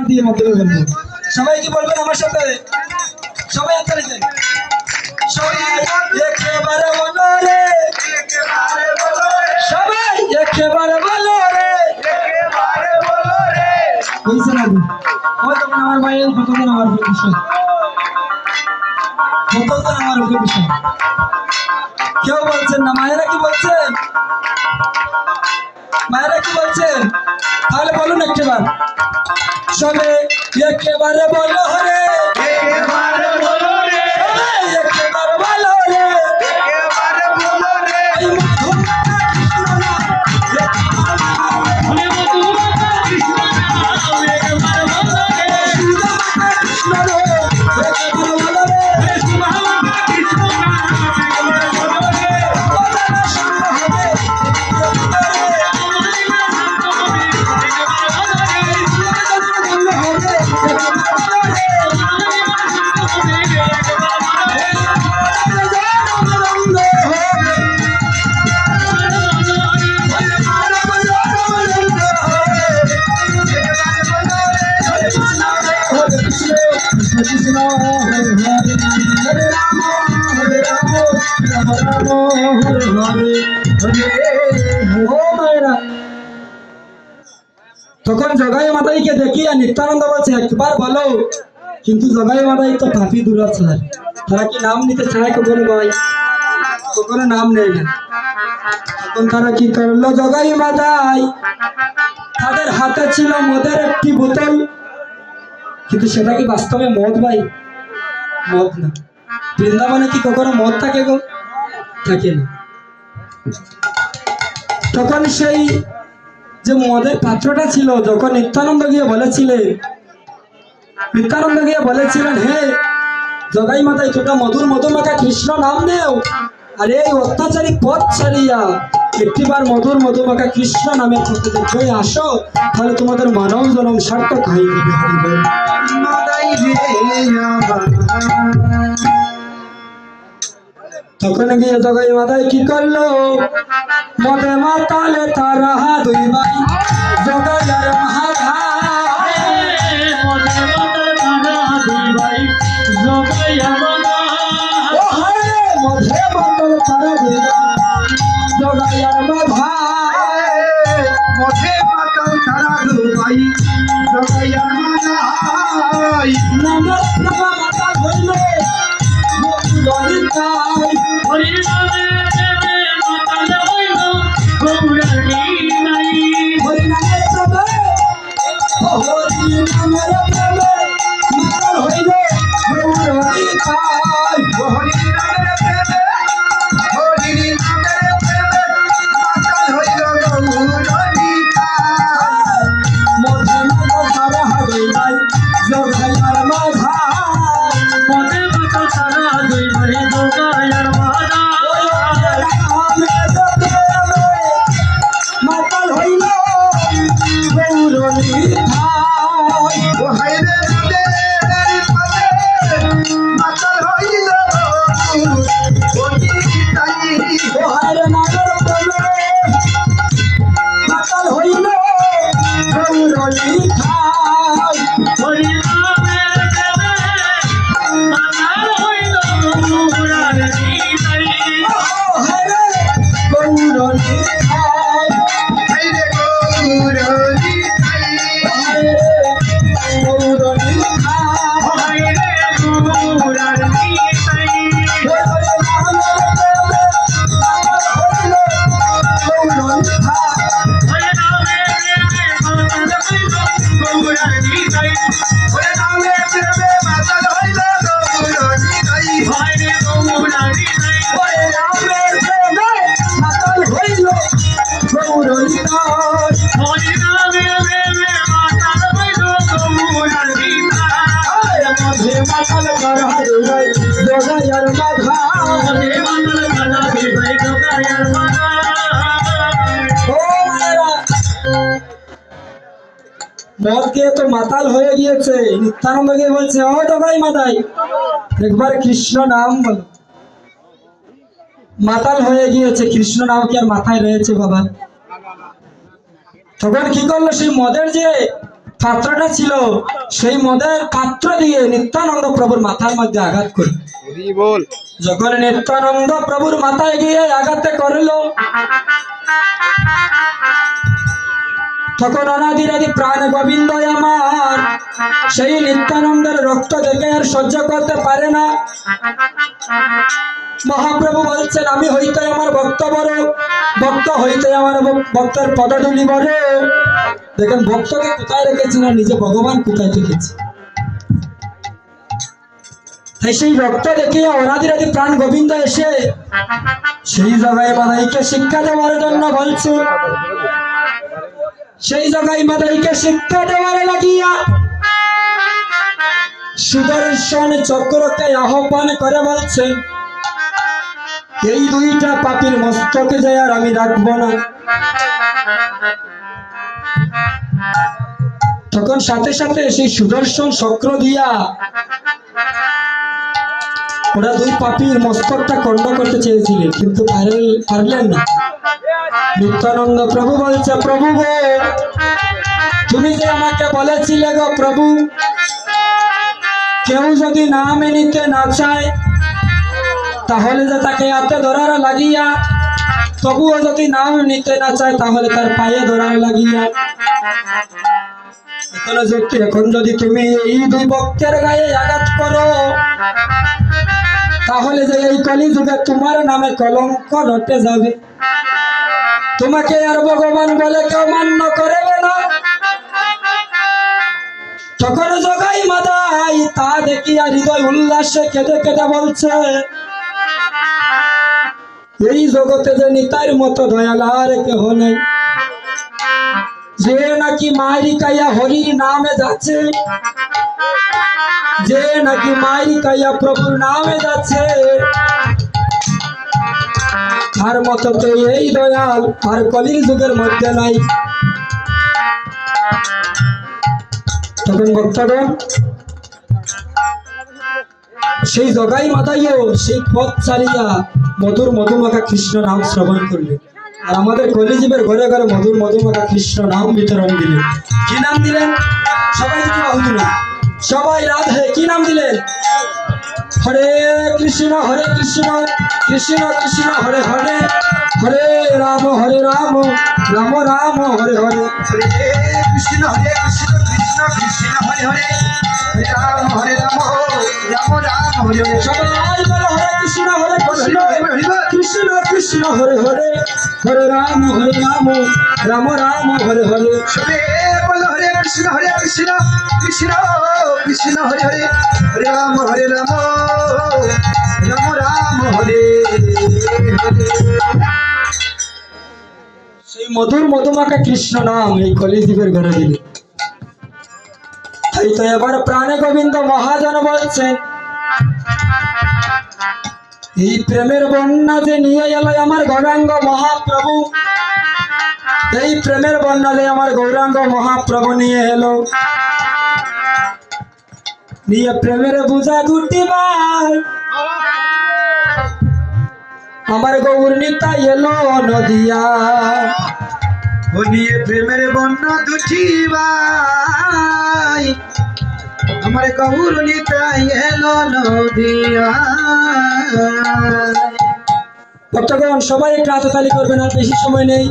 দিয়ে মধ্যে বলবো। সবাই কি বলবেন আমার সাথে? সবাই এখানে যান। সবাই একেবারে বলো রে, সবাই একেবারে বলো রে, বুঝছেন না? ওই তখন আমার ভাইয়ের কতদিন আমার উপর বিষয়, কতদিন আমার উপর বিষয়। কেউ বলছেন না? মায়েরা কি বলছেন? মায়েরা কি বলছেন? তাহলে বলুন একটিবার, সবে একেবারে বলো রে, একেবারে বলো রে, একেবারে বলো রে, একেবারে বলো রে, এই মধুমাতা কৃষ্ণ নাম, মধুমাতা কৃষ্ণ নাম, একেবারে বলো রে, সুধামাতা কৃষ্ণ রে, একেবারে বলো রে, সুধামাতা কৃষ্ণ নাম, একেবারে বলো রে, ওদানা শান্ত হবে, তখন জগাই মাতাইকে দেখিয়া নিত্যানন্দ বলছে একবার বলো, কিন্তু জগাই মাতাই তো পাপি দুরাচার, তারা কি নাম নিতে চায় কখনো? ভাই কখনো নাম নেই না। তখন তারা কি করলো? জগাই মাতাই তাদের হাতে ছিল মদের একটি বোতল, কিন্তু সেটা কি বাস্তবে মদ? ভাই মদ না। বৃন্দাবনে কি কখনো মদ থাকে গো? থাকে না। তখন সেই যে মদের পাত্রটা ছিল, যখন নিত্যানন্দ গিয়ে বলেছিলেন হে জগাই মাতাই, তোটা মধুর মধুমাখা কৃষ্ণ নাম নেও, আর এই অত্যাচারী পথ ছাড়িয়া একটিবার মধুর মধুমাখা কৃষ্ণ নামের পথে হয়ে আসো, তাহলে তোমাদের মানব জনম সার্থক হয়ে যাবে। তখন গিয়ে জগাই মাতাই কি করলো? মদে মাতালে তারা দুই ভাই, জগাই আর মহাধাই, মদে মাতালে তারা দুই ভাই, জগাই আর মহাধাই, মদে মাতালে তারা দুই ভাই, জগাই আর মহাধাই, মদে মাতালে তারা দুই ভাই, জগাই আর মহাধাই, নামের প্রভা মাতা হইলে ললিতাই, হরি নামে দেবে মাতালে হইল গৌরানী নাই, হরি নামের প্রভা, হরি নামের প্রভা মাতাল হইল গৌরানীতাই, হরি নামের প্রভা, হরি নামের প্রভা মাতাল হইল গৌরানীতাই, মধ্যে মাতা সারা দুই ভাই, জগাই আর মাধাই, মধ্যে মাতা সারা দুই ভাই, জগাই আর মাতাল হইল গৌরানীতাই, মাতাল হইল ওহারে নামের প্রেমে মাতাল হইল গৌরানীতাই, হরি নামের প্রেমে মাতাল হইল গৌরানীতাই, ওহারে গৌরানীতাই, হাইরে গৌরানীতাই, হাইরে গৌরানীতাই, হাইরে গৌরানীতাই, ওরে নামের প্রেমে মাতাল হইল গৌরানীতাই, ওরে নামের প্রেমে মাতাল হইল গৌরানীতাই, ওরে নামের প্রেমে মাতাল হইল গৌরানীতাই, হাইরে গৌরানীতাই, ওরে নামের প্রেমে মাতাল হইল গৌরানীতাই, হরি নামের প্রেমে মাতাল হইল গৌরানীতাই, মধ্যে মাতাল করা দুই ভাই, জগাই আর মাধাই, মধ্যে মাতাল করা দুই ভাই, জগাই আর মাধাই। ও মায়েরা, মদ খেয়ে তো মাতাল হয়ে গিয়েছে। নিত্যানন্দ গিয়ে বলছে ও জগাই মাতাই, একবার কৃষ্ণ নাম বলো। মাতাল হয়ে গিয়েছে, কৃষ্ণ নাম কি আর মাথায় রয়েছে বাবা? তখন কি করলো? সেই মদের যে পাত্রটা ছিল, সেই মদের পাত্র দিয়ে নিত্যানন্দ প্রভুর মাথার মধ্যে আঘাত করে। যখন নিত্যানন্দ প্রভুর মাথায় গিয়ে আঘাত করলো, তখন অনাদিরাদি প্রাণ গোবিন্দ আমার সেই নিত্যানন্দের রক্ত দেখে আর সহ্য করতে পারে না। মহাপ্রভু বলছেন, আমি হইতে আমার ভক্ত বড়, ভক্ত হইতে আমার ভক্তের পদধূলি বড়। দেখেন ভক্তকে কোথায় রেখেছি না নিজে ভগবান কোথায় রেখেছি। তাই সেই রক্ত দেখে অনাদিরাদি প্রাণ গোবিন্দ এসে সেই জায়গায় মাদাইকে শিক্ষা দেওয়ার জন্য বলছে। সেই জায়গায় মাদাইকে শিক্ষা দেওয়ার লাগিয়া সুদর্শন চক্রকে আহ্বান করে বলছে, এই দুইটা পাপীর মস্তকে যায় আর আমি রাখবো না। তখন সাথে সাথে সেই সুদর্শন চক্র দিয়া ওরা দুই পাপীর মস্তকটা খণ্ড করতে চেয়েছিলেন, কিন্তু পারলেন না। নিত্যানন্দ প্রভু বলছে, প্রভু গো, তুমি যে আমাকে বলেছিলে গো প্রভু, কেউ যদি নাম নিতে না চায় তাহলে যে তাকে হাতে ধরার লাগিয়া, তবুও যদি নাম নিতে না চায় তাহলে তার পায়ে ধরার লাগিয়া। এখন যদি তুমি এই দুই ভক্তের গায়ে আঘাত করো তাহলে যে এই কলিযুগে তোমার নামে কলঙ্ক রটে যাবে, তোমাকে আর ভগবান বলে কেউ মান্য করবে না। তখন জগাই মাদাই তা দেখিয়া হৃদয় উল্লাসে কেঁদে কেঁদে বলছে, এই জগতে যে নিতাইর মতো দয়াল আর কেহ নেই, যে নাকি মারি কাইয়া হরির নামে যাচ্ছে, যে নাকি মারি কাইয়া প্রভুর নামে যাচ্ছে, তার মতো তো এই দয়াল আর কলির যুগের মধ্যে নাই। তখন ভক্তগণ সেই জগাই মাতাইও সেই পথ চালিয়া মধুর মধুমাখা কৃষ্ণ নাম শ্রবণ করলেন। আর আমাদের কলিজীবের ঘরে ঘরে মধুর মধুমাখা কৃষ্ণ নাম বিতরণ দিলেন। কি নাম দিলেন? সবাই কি বাহুল, সবাই রাধে কি নাম দিলেন? হরে কৃষ্ণ কৃষ্ণ কৃষ্ণ হরে হরে, হরে রাম রাম রাম হরে হরে, হরে কৃষ্ণ কৃষ্ণ কৃষ্ণ হরে হরে, রাম হরে রাম রাম রাম হরে হরে। সবাই বলো হরে কৃষ্ণ কৃষ্ণ কৃষ্ণ হরে হরে, হরে রাম রাম রাম হরে হরে। সবে বলো হরে কৃষ্ণ কৃষ্ণ কৃষ্ণ হরে হরে, রাম রাম রাম হরে হরে। সেই মধুর মধুমাখা কৃষ্ণ নাম এই কলিযুগের ঘরে দিলে। তাই তো এবার প্রাণে গোবিন্দ মহাজন বলছেন, এই প্রেমের বন্যা যে নিয়ে এলো আমার গৌরাঙ্গ মহাপ্রভু, এই প্রেমের বন্যা যে আমার গৌরাঙ্গ মহাপ্রভু নিয়ে এলো, নিয়ে প্রেমের বুঝা দুটি বার আমার গৌর নিতাই এলো নদিয়া, ও নিয়ে প্রেমের বন্যা দুটি ভাই আমার গৌর নিতাই এলো নদিয়া। ভক্তগণ সবাই একটু হাততালি করবেন, আর বেশি সময় নেই।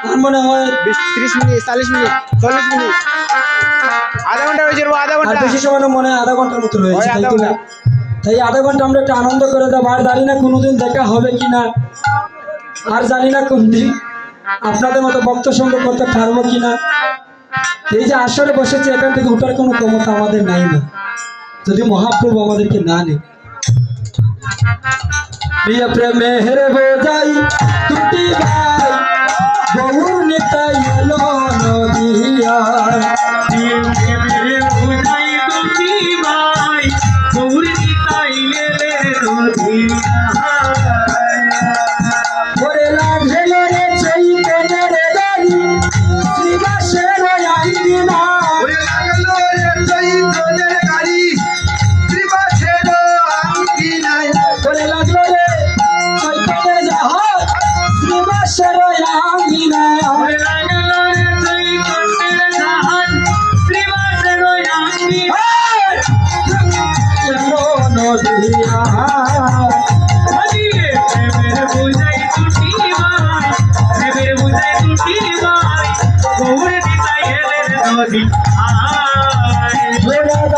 আমার মনে হয় 30 মিনিট 40 মিনিট 40 মিনিট আধা ঘন্টা হয়েছে, আধা আর ঘন্টা বেশি সময় না, মনে হয় আধা ঘন্টার মতো রয়েছে। আধা ঘন্টা। তাই আধা ঘন্টা আমরা একটু আনন্দ করে দেবো। আর জানি না কোনোদিন দেখা হবে কিনা, আর জানি না কোনদিন আপনাদের মতো ভক্ত সঙ্গ করতে পারবো কিনা। এই যে আসরে বসেছে, এখান থেকে উঠার কোনো ক্ষমতা আমাদের নাই না, যদি মহাপ্রভু আমাদেরকে না নেই। প্রিয় প্রেমে হেরে বোঝাই দুটি ভাই গৌর নিতাই এলো নদিয়া, প্রিয় প্রেমে বোঝাই দুটি ভাই গৌর নিতাই এলো নদিয়া। ওরে লাগল রে চৈতন্যের গাড়ি শ্রীবাসের আঙ্গিনা, ওরে লাগলো রে চৈতন্যের গাড়ি শ্রীবাসের আঙ্গিনায়, ওরে লাগলো রে চৈতন্যের জাহাজ শ্রীবাসের আঙ্গিনা, ওরে লাগলো রে চৈতন্যের তুমি নদিয়া প্রেমের বুঝাই টুটি ভাই প্রেমের বুঝাই টুটি ভাই গৌর দিতাই হেলের নদী আয়